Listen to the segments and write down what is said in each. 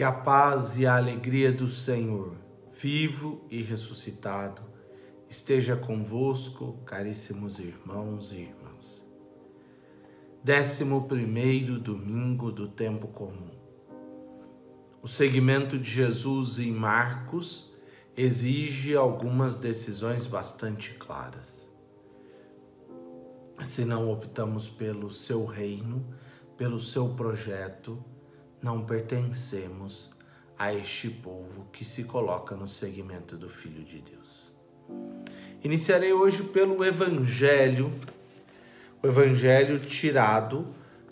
Que a paz e a alegria do Senhor, vivo e ressuscitado, esteja convosco, caríssimos irmãos e irmãs. 11º domingo do tempo comum. O segmento de Jesus em Marcos exige algumas decisões bastante claras. Se não optamos pelo seu reino, pelo seu projeto, não pertencemos a este povo que se coloca no segmento do Filho de Deus. Iniciarei hoje pelo Evangelho, o Evangelho tirado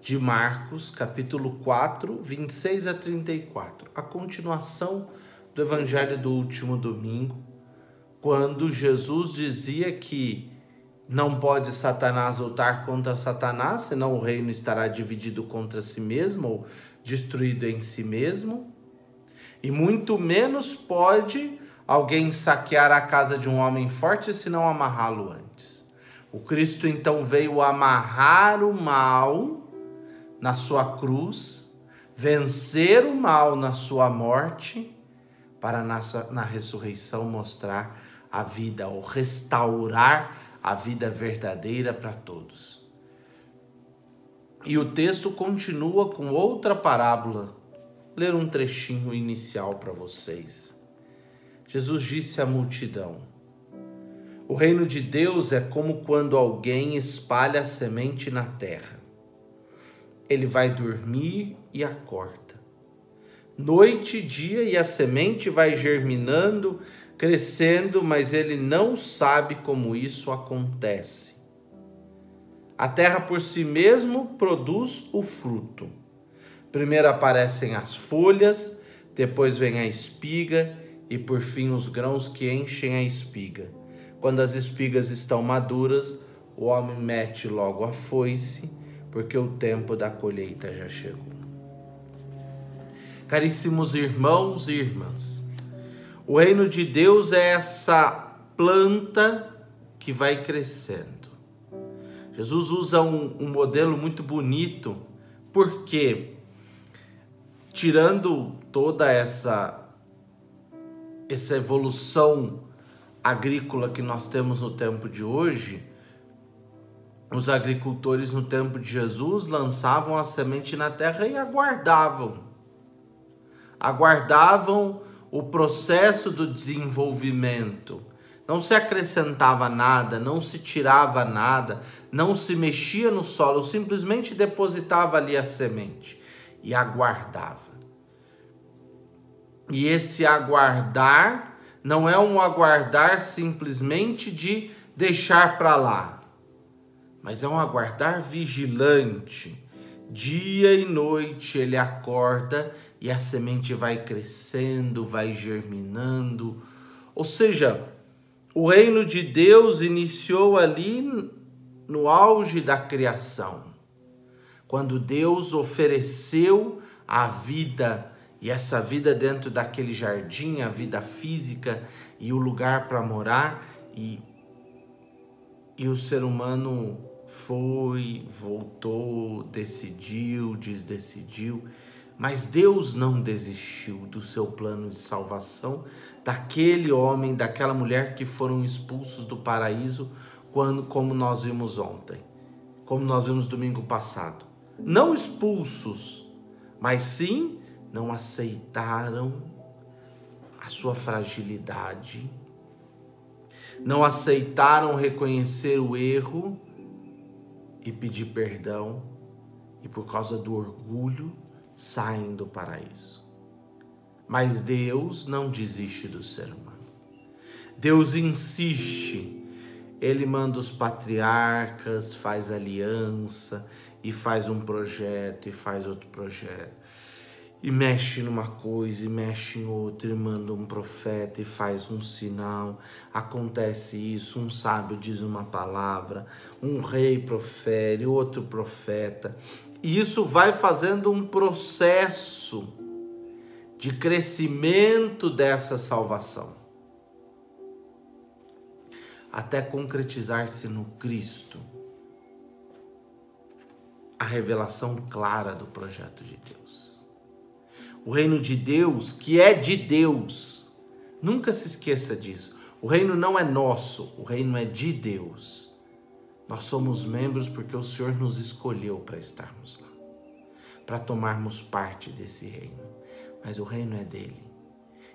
de Marcos, capítulo 4, 26 a 34, a continuação do Evangelho do último domingo, quando Jesus dizia que não pode Satanás lutar contra Satanás, senão o reino estará dividido contra si mesmo ou destruído em si mesmo. E muito menos pode alguém saquear a casa de um homem forte, senão amarrá-lo antes. O Cristo então veio amarrar o mal na sua cruz, vencer o mal na sua morte, para na ressurreição mostrar a vida, ou restaurar a vida verdadeira para todos. E o texto continua com outra parábola. Vou ler um trechinho inicial para vocês. Jesus disse à multidão: o reino de Deus é como quando alguém espalha a semente na terra. Ele vai dormir e acorda. Noite e dia, e a semente vai germinando, crescendo, mas ele não sabe como isso acontece. A terra por si mesmo produz o fruto. Primeiro aparecem as folhas, depois vem a espiga e por fim os grãos que enchem a espiga. Quando as espigas estão maduras, o homem mete logo a foice, porque o tempo da colheita já chegou. Caríssimos irmãos e irmãs, o reino de Deus é essa planta que vai crescendo. Jesus usa um modelo muito bonito, porque tirando toda essa evolução agrícola que nós temos no tempo de hoje, os agricultores no tempo de Jesus lançavam a semente na terra e aguardavam o processo do desenvolvimento. Não se acrescentava nada, não se tirava nada, não se mexia no solo, simplesmente depositava ali a semente e aguardava. E esse aguardar não é um aguardar simplesmente de deixar para lá, mas é um aguardar vigilante. Dia e noite ele acorda e a semente vai crescendo, vai germinando. Ou seja, o reino de Deus iniciou ali no auge da criação, quando Deus ofereceu a vida, e essa vida dentro daquele jardim, a vida física e o lugar para morar, e o ser humano foi, voltou, decidiu, desdecidiu, mas Deus não desistiu do seu plano de salvação daquele homem, daquela mulher que foram expulsos do paraíso, como nós vimos ontem, como nós vimos domingo passado. Não expulsos, mas sim não aceitaram a sua fragilidade, não aceitaram reconhecer o erro e pedir perdão, e por causa do orgulho saem do paraíso. Mas Deus não desiste do ser humano. Deus insiste. Ele manda os patriarcas, faz aliança, e faz um projeto, e faz outro projeto. E mexe numa coisa, e mexe em outra, e manda um profeta, e faz um sinal. Acontece isso, um sábio diz uma palavra, um rei profere, outro profeta. E isso vai fazendo um processo de crescimento dessa salvação, até concretizar-se no Cristo a revelação clara do projeto de Deus. O reino de Deus, que é de Deus. Nunca se esqueça disso. O reino não é nosso, o reino é de Deus. Nós somos membros porque o Senhor nos escolheu para estarmos lá, para tomarmos parte desse reino. Mas o reino é dele.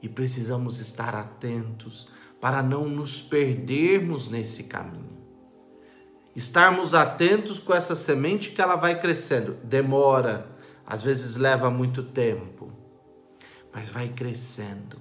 E precisamos estar atentos para não nos perdermos nesse caminho. Estarmos atentos com essa semente que ela vai crescendo. Demora, às vezes leva muito tempo, mas vai crescendo.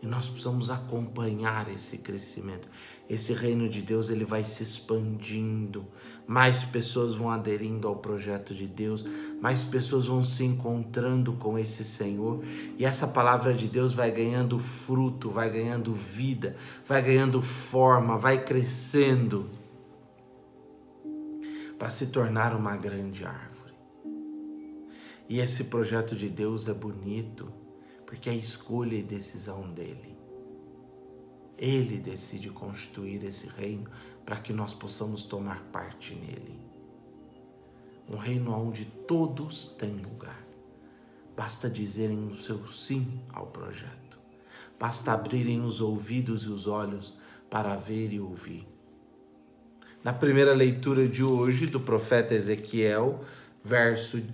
E nós precisamos acompanhar esse crescimento. Esse reino de Deus, ele vai se expandindo. Mais pessoas vão aderindo ao projeto de Deus. Mais pessoas vão se encontrando com esse Senhor. E essa palavra de Deus vai ganhando fruto, vai ganhando vida, vai ganhando forma, vai crescendo para se tornar uma grande árvore. E esse projeto de Deus é bonito, porque é a escolha e decisão dele. Ele decide constituir esse reino para que nós possamos tomar parte nele. Um reino onde todos têm lugar. Basta dizerem o seu sim ao projeto. Basta abrirem os ouvidos e os olhos para ver e ouvir. Na primeira leitura de hoje do profeta Ezequiel,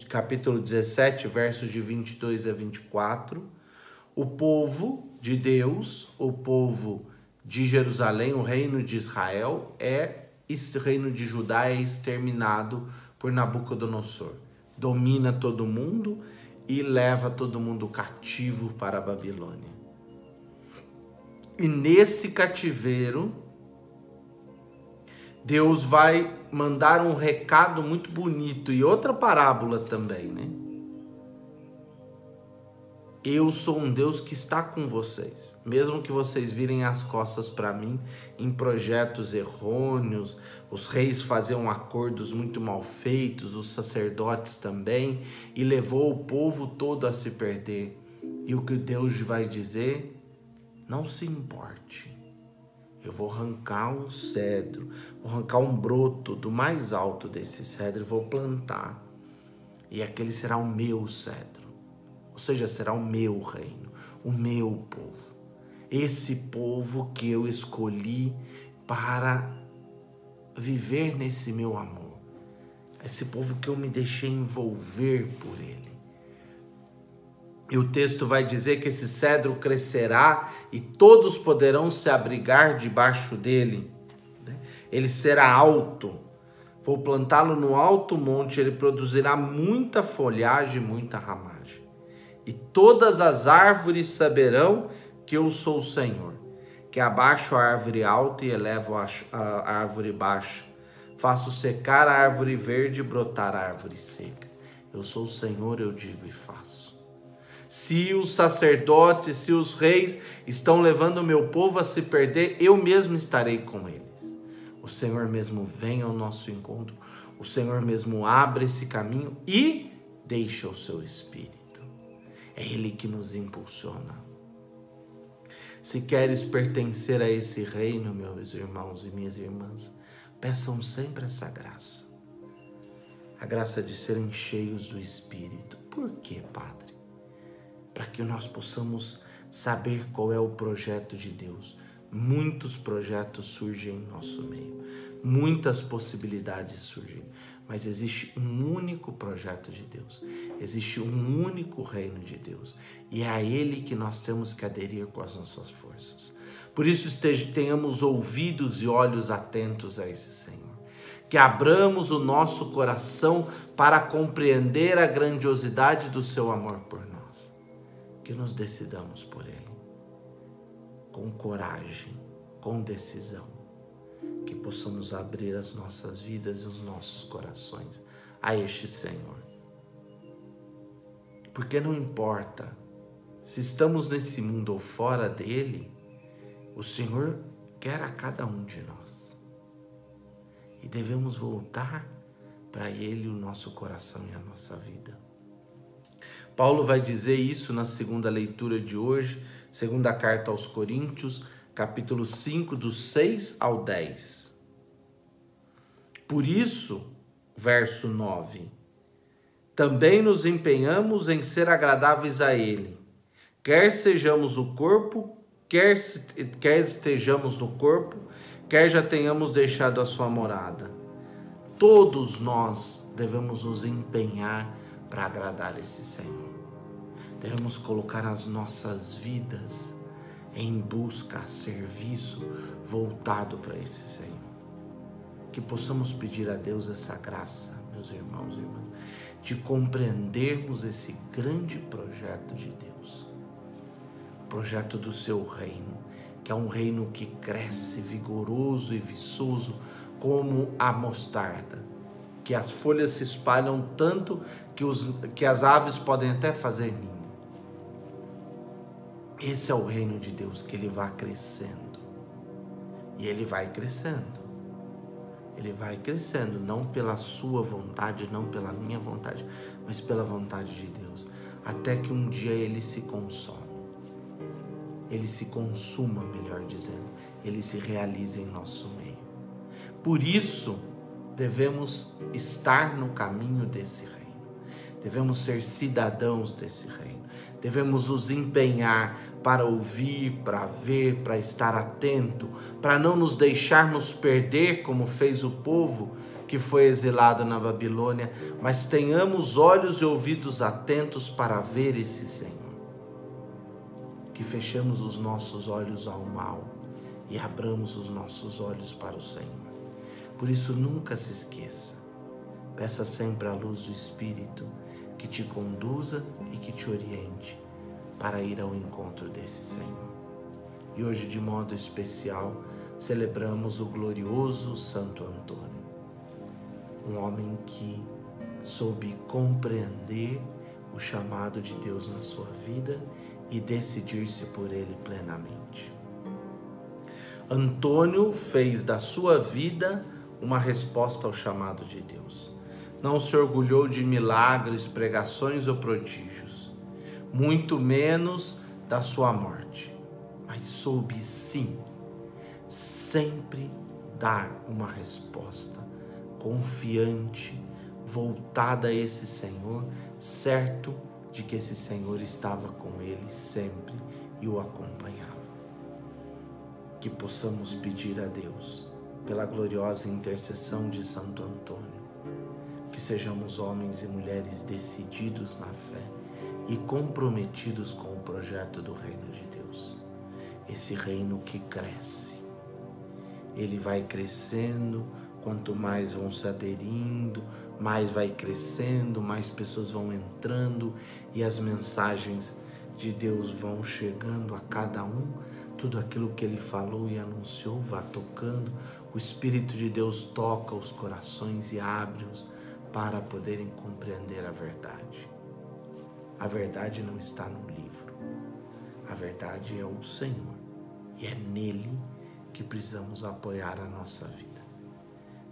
capítulo 17, versos de 22 a 24, o povo de Deus, o povo de Jerusalém, o reino de Israel, esse reino de Judá é exterminado por Nabucodonosor. Domina todo mundo e leva todo mundo cativo para a Babilônia. E nesse cativeiro, Deus vai mandar um recado muito bonito e outra parábola também, né? Eu sou um Deus que está com vocês. Mesmo que vocês virem as costas para mim em projetos errôneos, os reis faziam acordos muito mal feitos, os sacerdotes também, e levou o povo todo a se perder. E o que Deus vai dizer? Não se importe. Eu vou arrancar um cedro, vou arrancar um broto do mais alto desse cedro e vou plantar. E aquele será o meu cedro. Ou seja, será o meu reino, o meu povo. Esse povo que eu escolhi para viver nesse meu amor. Esse povo que eu me deixei envolver por ele. E o texto vai dizer que esse cedro crescerá e todos poderão se abrigar debaixo dele. Ele será alto. Vou plantá-lo no alto monte, ele produzirá muita folhagem, muita ramagem. E todas as árvores saberão que eu sou o Senhor, que abaixo a árvore alta e elevo a árvore baixa. Faço secar a árvore verde e brotar a árvore seca. Eu sou o Senhor, eu digo e faço. Se os sacerdotes, se os reis estão levando o meu povo a se perder, eu mesmo estarei com eles. O Senhor mesmo vem ao nosso encontro, o Senhor mesmo abre esse caminho e deixa o seu Espírito. É Ele que nos impulsiona. Se queres pertencer a esse reino, meus irmãos e minhas irmãs, peçam sempre essa graça. A graça de serem cheios do Espírito. Por quê, Padre? Para que nós possamos saber qual é o projeto de Deus. Muitos projetos surgem em nosso meio. Muitas possibilidades surgem. Mas existe um único projeto de Deus. Existe um único reino de Deus. E é a Ele que nós temos que aderir com as nossas forças. Por isso tenhamos ouvidos e olhos atentos a esse Senhor. Que abramos o nosso coração para compreender a grandiosidade do seu amor por nós. Que nos decidamos por Ele. Com coragem, com decisão. Que possamos abrir as nossas vidas e os nossos corações a este Senhor. Porque não importa se estamos nesse mundo ou fora dele, o Senhor quer a cada um de nós. E devemos voltar para Ele o nosso coração e a nossa vida. Paulo vai dizer isso na segunda leitura de hoje, segunda carta aos Coríntios, capítulo 5, dos 6 ao 10. Por isso, verso 9, também nos empenhamos em ser agradáveis a Ele, quer sejamos o corpo, quer estejamos no corpo, quer já tenhamos deixado a sua morada. Todos nós devemos nos empenhar para agradar esse Senhor. Devemos colocar as nossas vidas em busca, a serviço, voltado para esse Senhor. Que possamos pedir a Deus essa graça, meus irmãos e irmãs, de compreendermos esse grande projeto de Deus. O projeto do seu reino, que é um reino que cresce vigoroso e viçoso como a mostarda, que as folhas se espalham tanto que as aves podem até fazer ninho. Esse é o reino de Deus, que ele vai crescendo. E ele vai crescendo. Ele vai crescendo, não pela sua vontade, não pela minha vontade, mas pela vontade de Deus. Até que um dia ele se consome. Ele se consuma, melhor dizendo. Ele se realiza em nosso meio. Por isso, devemos estar no caminho desse reino. Devemos ser cidadãos desse reino. Devemos nos empenhar para ouvir, para ver, para estar atento, para não nos deixarmos perder como fez o povo que foi exilado na Babilônia, mas tenhamos olhos e ouvidos atentos para ver esse Senhor. Que fechemos os nossos olhos ao mal e abramos os nossos olhos para o Senhor. Por isso, nunca se esqueça. Peça sempre a luz do Espírito que te conduza e que te oriente para ir ao encontro desse Senhor. E hoje, de modo especial, celebramos o glorioso Santo Antônio, um homem que soube compreender o chamado de Deus na sua vida e decidir-se por ele plenamente. Antônio fez da sua vida uma resposta ao chamado de Deus. Não se orgulhou de milagres, pregações ou prodígios, muito menos da sua morte, mas soube sim sempre dar uma resposta confiante, voltada a esse Senhor, certo de que esse Senhor estava com ele sempre e o acompanhava. Que possamos pedir a Deus, pela gloriosa intercessão de Santo Antônio, que sejamos homens e mulheres decididos na fé e comprometidos com o projeto do reino de Deus. Esse reino que cresce. Ele vai crescendo, quanto mais vão se aderindo, mais vai crescendo, mais pessoas vão entrando e as mensagens de Deus vão chegando a cada um. Tudo aquilo que ele falou e anunciou vai tocando. O Espírito de Deus toca os corações e abre-os para poderem compreender a verdade. A verdade não está no livro. A verdade é o Senhor. E é nele que precisamos apoiar a nossa vida.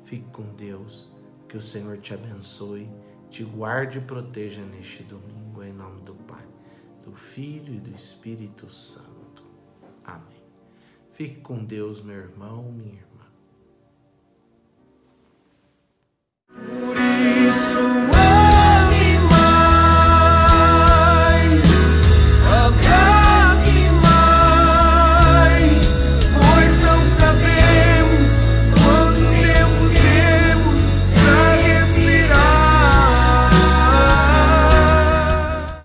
Fique com Deus. Que o Senhor te abençoe, te guarde e proteja neste domingo, em nome do Pai, do Filho e do Espírito Santo. Amém. Fique com Deus, meu irmão, minha irmã.